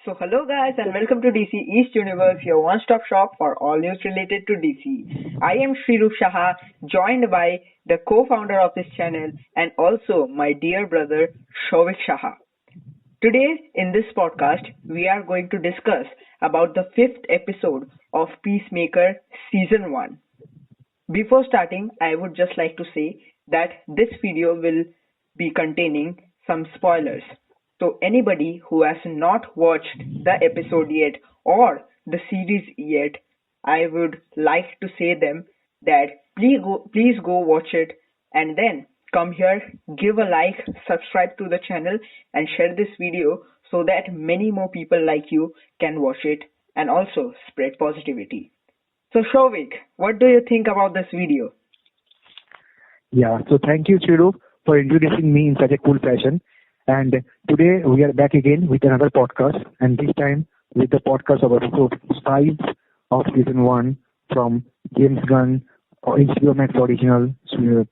So hello guys and welcome to DC East Universe, your one-stop shop for all news related to DC. I am Shrirup Shaha, joined by the co-founder of this channel and also my dear brother Shovik Shaha. Today in this podcast, we are going to discuss about the 5th episode of Peacemaker Season 1. Before starting, I would just like to say that this video will be containing some spoilers. So anybody who has not watched the episode yet or the series yet, I would like to say them that please go watch it and then come here, give a like, subscribe to the channel and share this video so that many more people like you can watch it and also spread positivity. So Shovik, what do you think about this video? Yeah, so thank you, Chiru, for introducing me in such a cool fashion. And today we are back again with another podcast, and this time with the podcast of episode 5 of season 1 from James Gunn or HBO Max original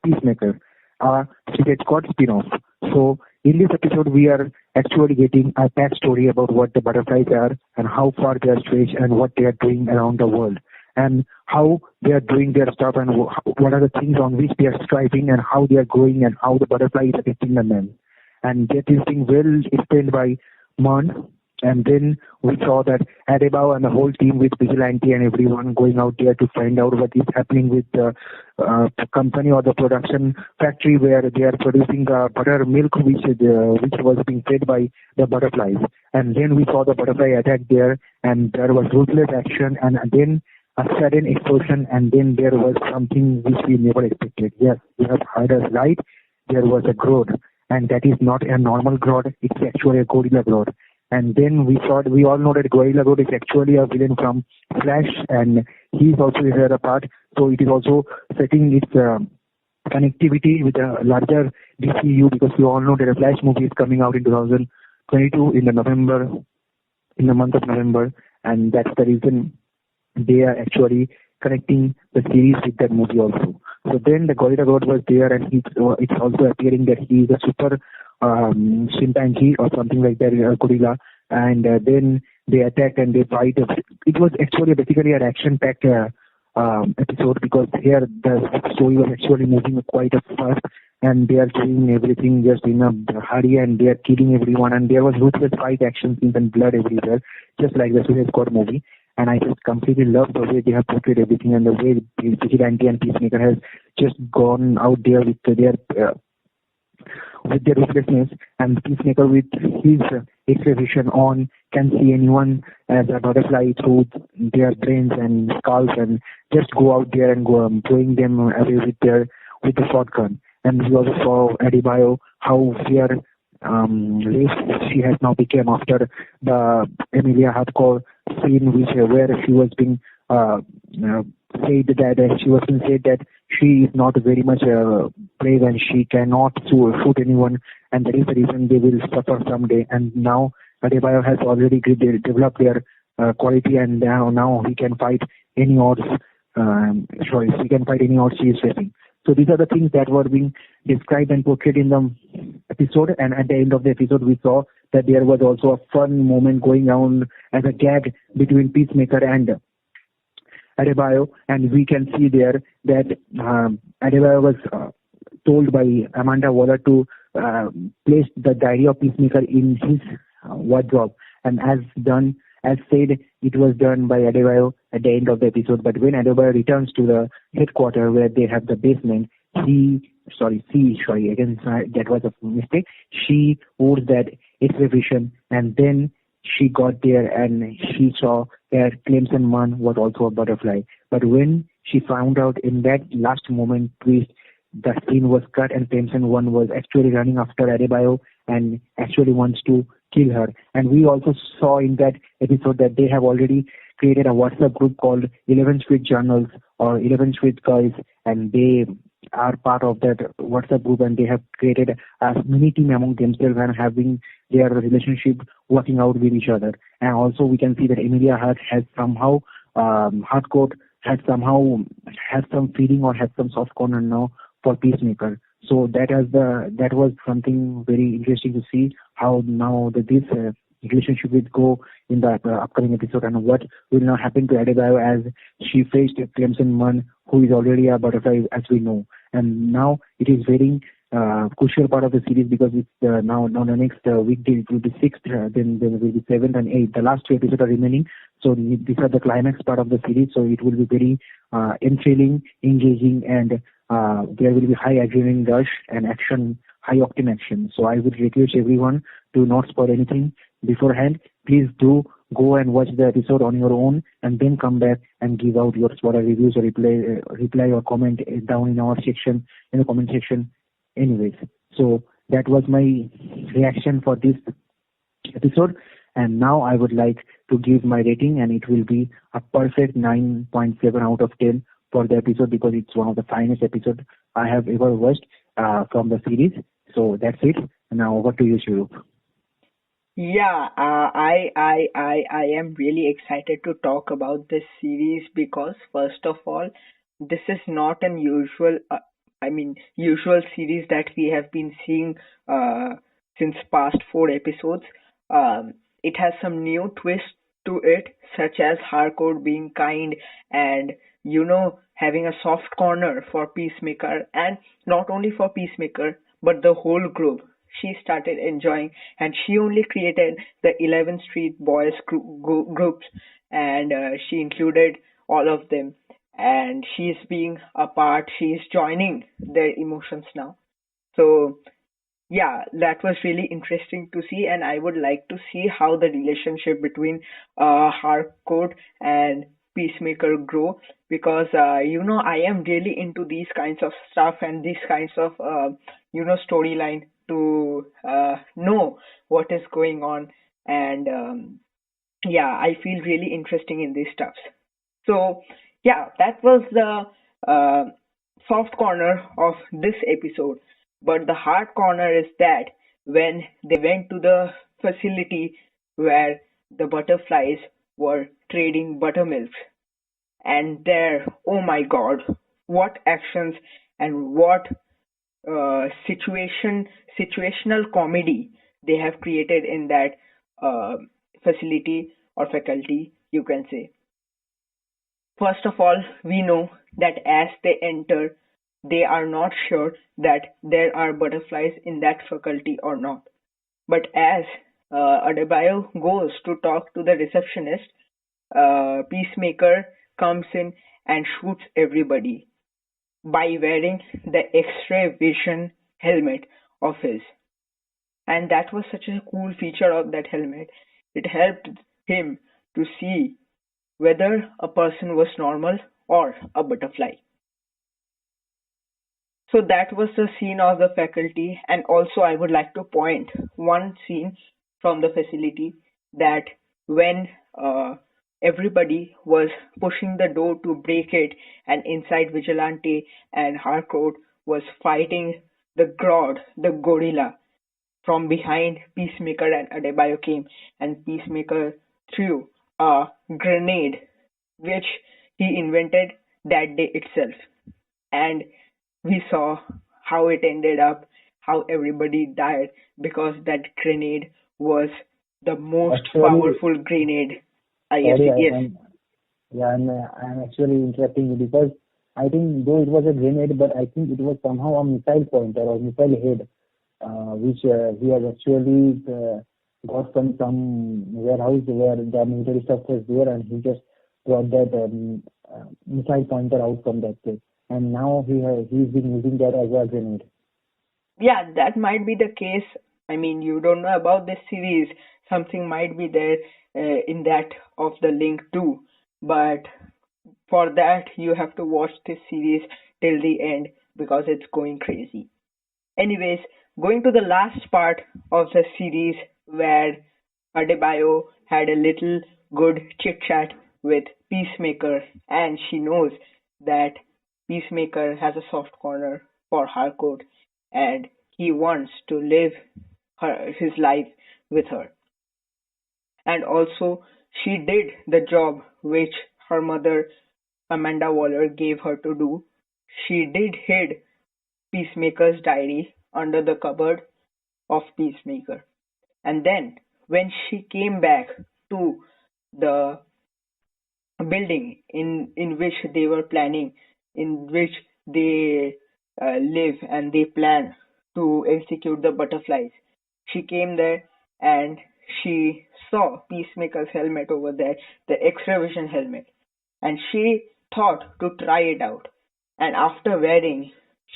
Peacemaker, Suicide Squad spin-off. So in this episode we are actually getting a backstory about what the butterflies are and how far they are stretched and what they are doing around the world and how they are doing their stuff and what are the things on which they are striving and how they are growing and how the butterfly is affecting the men. And that is being well explained by Mon. And then we saw that Adebayo and the whole team with Vigilante and everyone going out there to find out what is happening with the company or the production factory where they are producing buttermilk which was being fed by the butterflies. And then we saw the butterfly attack there and there was ruthless action and then a sudden explosion and then there was something which we never expected. Yes, you have heard us right. There was a growth. And that is not a normal Grodd, it's actually a Gorilla Grodd. And then we all know that Gorilla Grodd is actually a villain from Flash, and he's also here a part. So it is also setting its connectivity with a larger DCU because we all know that a Flash movie is coming out in 2022 in the month of November, and that's the reason they are actually connecting the series with that movie also. So then the Gorilla Grodd was there and it's also appearing that he is a super chimpanzee or something like that, gorilla. And then they attack and they fight. It was actually basically an action-packed episode because here the story was actually moving quite fast and they are doing everything just in a hurry and they are killing everyone and there was ruthless fight action scenes and blood everywhere, just like the Suicide Squad movie. And I just completely love the way they have portrayed everything and the way Vigilante and Peacemaker has just gone out there with their ruthlessness, and Peacemaker with his X-ray vision on can see anyone as a butterfly through their brains and skulls and just go out there and go throwing them away with the shotgun. And we also saw Adebayo how fear race she has now become after the Emilia Hardcore scene where she was being said that she was being said that she is not very much brave and she cannot shoot anyone and that is the reason they will suffer someday. And now Adebayo has already developed their quality and now he can fight any odds. He can fight any odds she is facing. So these are the things that were being described and portrayed in the episode, and at the end of the episode we saw that there was also a fun moment going on as a gag between Peacemaker and Adebayo, and we can see there that Adebayo was told by Amanda Waller to place the diary of Peacemaker in his wardrobe, and as said, it was done by Adebayo at the end of the episode. But when Adebayo returns to the headquarters where they have the basement, that was a mistake. She wore that X-ray vision and then she got there and she saw that Clemson Munn was also a butterfly. But when she found out in that last moment twist, the scene was cut and Clemson Munn was actually running after Adebayo and actually wants to kill her. And we also saw in that episode that they have already created a WhatsApp group called 11 Street Journals or 11 Street Guys, and they are part of that WhatsApp group and they have created a mini team among themselves and having their relationship working out with each other. And also we can see that Emilia Hart has somehow Hardcore has some feeling or has some soft corner now for Peacemaker. So that was something very interesting to see how now this relationship will go in the upcoming episode, and what will now happen to Adebayo as she faced Clemson Munn, who is already a butterfly, as we know. And now it is very crucial part of the series because it's now the next weekday it will be sixth, then there will be seventh and eighth. The last two episodes are remaining, so these are the climax part of the series. So it will be very enthralling, engaging, and there will be high adrenaline rush and action, high octane action. So I would request everyone to not spoil anything beforehand. Please do go and watch the episode on your own, and then come back and give out your spoiler reviews or reply or comment down in our section, in the comment section. Anyways, so that was my reaction for this episode, and now I would like to give my rating, and it will be a perfect 9.7 out of 10 for the episode because it's one of the finest episodes I have ever watched from the series. So that's it. Now over to you, Shuru. Yeah, I am really excited to talk about this series because first of all, this is not an usual series that we have been seeing uh, since past four episodes. It has some new twists to it, such as Harcourt being kind and having a soft corner for Peacemaker, and not only for Peacemaker but the whole group. She started enjoying, and she only created the 11th Street Boys groups, and she included all of them. And she's being a part. She's joining their emotions now. So yeah, that was really interesting to see, and I would like to see how the relationship between Harcourt and Peacemaker grow because I am really into these kinds of stuff and these kinds of storyline to know what is going on, and yeah, I feel really interesting in these stuffs. So yeah, that was the soft corner of this episode. But the hard corner is that when they went to the facility where the butterflies were trading buttermilks, and there, oh my God, what actions and what situational comedy they have created in that uh, facility or faculty, you can say. First of all, we know that as they enter, they are not sure that there are butterflies in that faculty or not. But as Adebayo goes to talk to the receptionist, Peacemaker comes in and shoots everybody by wearing the X-ray vision helmet of his. And that was such a cool feature of that helmet. It helped him to see whether a person was normal or a butterfly. So that was the scene of the faculty, and also I would like to point one scene from the facility that when everybody was pushing the door to break it, and inside Vigilante and Harcourt was fighting the Grodd, the gorilla, from behind Peacemaker and Adebayo came, and Peacemaker threw a grenade which he invented that day itself. And we saw how it ended up, how everybody died because that grenade was the most Actually, powerful grenade. Yes, sorry, yes, I'm actually interrupting you because I think though it was a grenade, but I think it was somehow a missile pointer or missile head, which he has actually got from some warehouse where the military stuff was there, and he just got that missile pointer out from that place, and now he's been using that as a grenade. yeah, that might be the case. I mean, you don't know about this series. Something might be there in that of the link too. But for that, you have to watch this series till the end because it's going crazy. Anyways, going to the last part of the series where Adebayo had a little good chit chat with Peacemaker, and she knows that Peacemaker has a soft corner for Harcourt, and he wants to live his life with her. And also, she did the job which her mother, Amanda Waller, gave her to do. She did hid Peacemaker's diary under the cupboard of Peacemaker. And then, when she came back to the building in which they were planning, in which they live and they plan to execute the butterflies. She came there and she saw Peacemaker's helmet over there, the X-ray vision helmet, and she thought to try it out. And after wearing,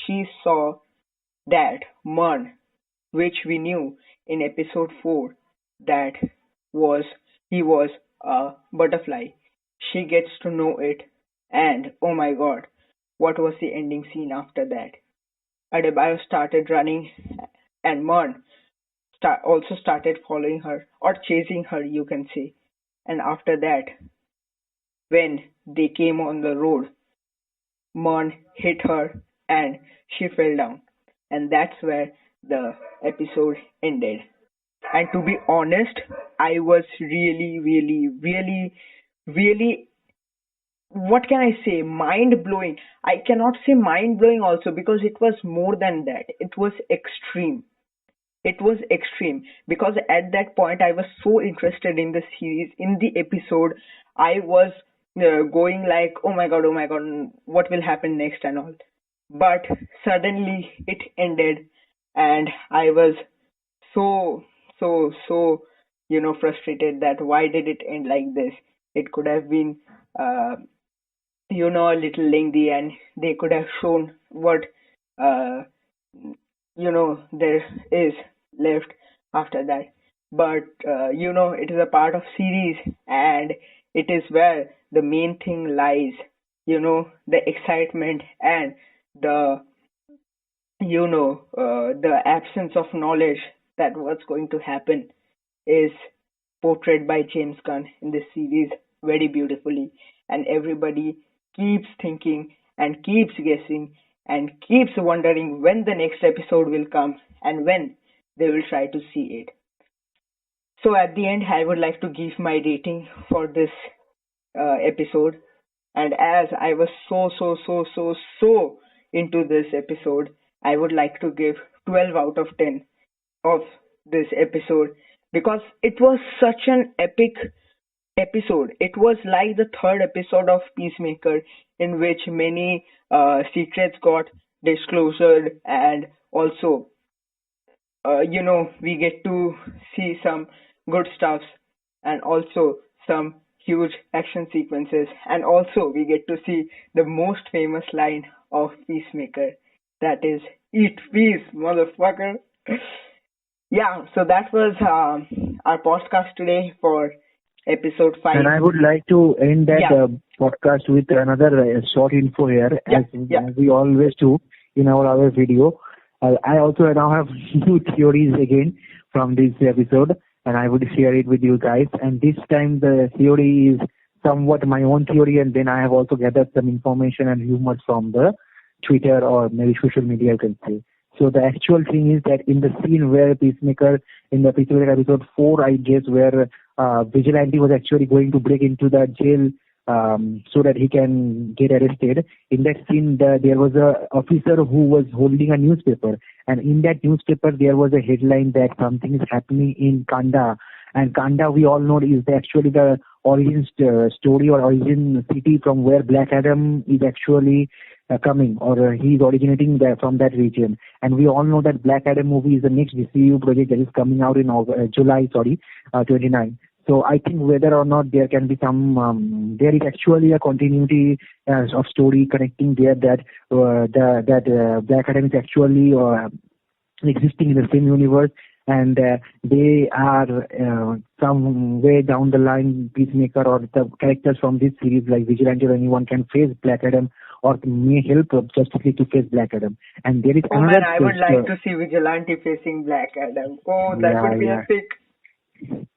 she saw that Mun, which we knew in episode 4 that was he was a butterfly. She gets to know it, and oh my god, what was the ending scene after that? Adebayo started running, and Mon also started following her or chasing her, you can say. And after that, when they came on the road, Mon hit her and she fell down. And that's where the episode ended. And to be honest, I was really, really, really, really, what can I say, mind blowing. I cannot say mind blowing also because it was more than that. It was extreme. It was extreme because at that point I was so interested in the series, in the episode. I was going like, oh my god, what will happen next and all. But suddenly it ended, and I was so, so, frustrated that why did it end like this? It could have been, uh, a little lengthy, and they could have shown what, uh, there is left after that. But, it is a part of series, and it is where the main thing lies, the excitement and the the absence of knowledge that what's going to happen is portrayed by James Gunn in this series very beautifully, and everybody keeps thinking and keeps guessing and keeps wondering when the next episode will come and when they will try to see it. So at the end, I would like to give my rating for this episode. And as I was so into this episode, I would like to give 12 out of 10 of this episode because it was such an epic episode. It was like the third episode of Peacemaker in which many secrets got disclosed, and also we get to see some good stuffs and also some huge action sequences, and also we get to see the most famous line of Peacemaker, that is, "Eat peace, motherfucker." Yeah, so that was our podcast today for episode And 5. I would like to end that Yeah, podcast with another short info here, yeah, yeah. as we always do in our video. I also now have new theories again from this episode, and I would share it with you guys. And this time the theory is somewhat my own theory, and then I have also gathered some information and rumors from the Twitter or maybe social media, you can say. So the actual thing is that in the scene where Peacemaker, in the Peacemaker episode 4, I guess, where Vigilante was actually going to break into the jail so that he can get arrested. In that scene, there was a officer who was holding a newspaper, and in that newspaper there was a headline that something is happening in Kanda. And Kanda, we all know, is actually the origin story or origin city from where Black Adam is actually coming, or he is originating from that region. And we all know that Black Adam movie is the next DCU project that is coming out in July, 29. So I think whether or not there can be there is actually a continuity of story connecting there, that Black Adam is actually existing in the same universe, and they are some way down the line, Peacemaker or the characters from this series like Vigilante or anyone can face Black Adam or may help Justice League to face Black Adam. And there is Oh another man, I would twist. like to see Vigilante facing Black Adam. Oh, that would be Yeah. epic.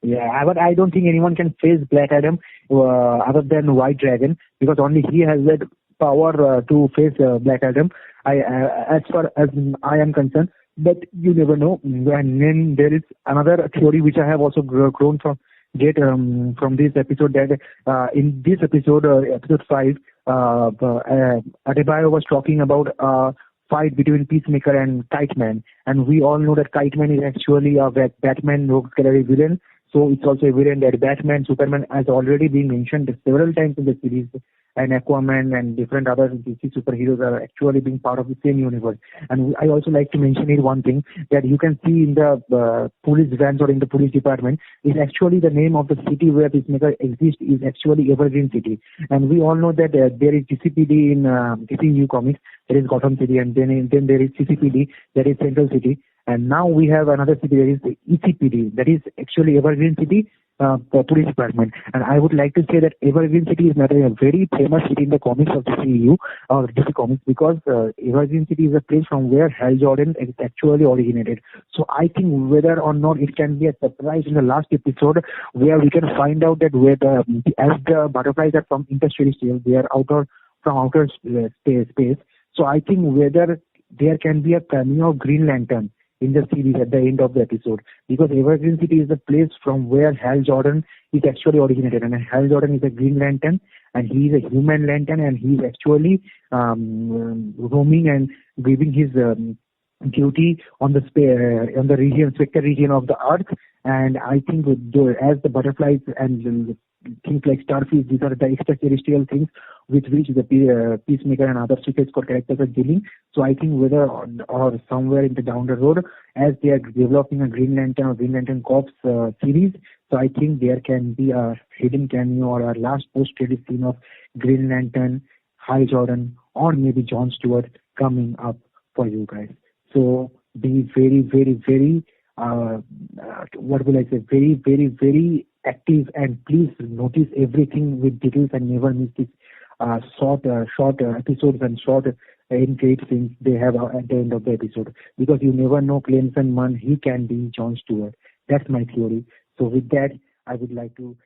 Yeah, but I don't think anyone can face Black Adam other than White Dragon, because only he has that power to face Black Adam. As far as I am concerned, but you never know. And then there is another theory which I have also grown from this episode, that in this episode, episode 5, Adebayo was talking about fight between Peacemaker and Kite Man, and we all know that Kite Man is actually a Batman rogue gallery villain. So it's also evident that Batman, Superman has already been mentioned several times in the series, and Aquaman and different other DC superheroes are actually being part of the same universe. And I also like to mention here one thing that you can see in the police vans or in the police department is actually the name of the city where Peacemaker exists is actually Evergreen City. And we all know that there is GCPD in DCU comics, there is Gotham City, and then there is CCPD, that is Central City. And now we have another city that is the ECPD, that is actually Evergreen City the police department. And I would like to say that Evergreen City is not a very famous city in the comics of DCU or DC Comics because Evergreen City is a place from where Hal Jordan is actually originated. So I think whether or not it can be a surprise in the last episode where we can find out that where as the butterflies are from interstellar, they are from outer space. So I think whether there can be a cameo of Green Lantern in the series at the end of the episode because Evergreen City is the place from where Hal Jordan is actually originated, and Hal Jordan is a Green Lantern and he is a human lantern and he is actually roaming and giving his duty on the region, spectre region of the Earth. And I think as the butterflies and things like starfish, these are the extraterrestrial things with which the Peacemaker and other Suicide Squad characters are dealing. So I think whether or somewhere in the down the road, as they are developing a Green Lantern or Green Lantern Corps series, so I think there can be a hidden cameo or a last post-credit scene of Green Lantern, Hal Jordan, or maybe John Stewart coming up for you guys. So be very, very, very, what will I say, very, very, very active, and please notice everything with details and never miss this short episodes and short end credit scenes they have at the end of the episode, because you never know Clemson Munn, he can be John Stewart. That's my theory. So with that, I would like to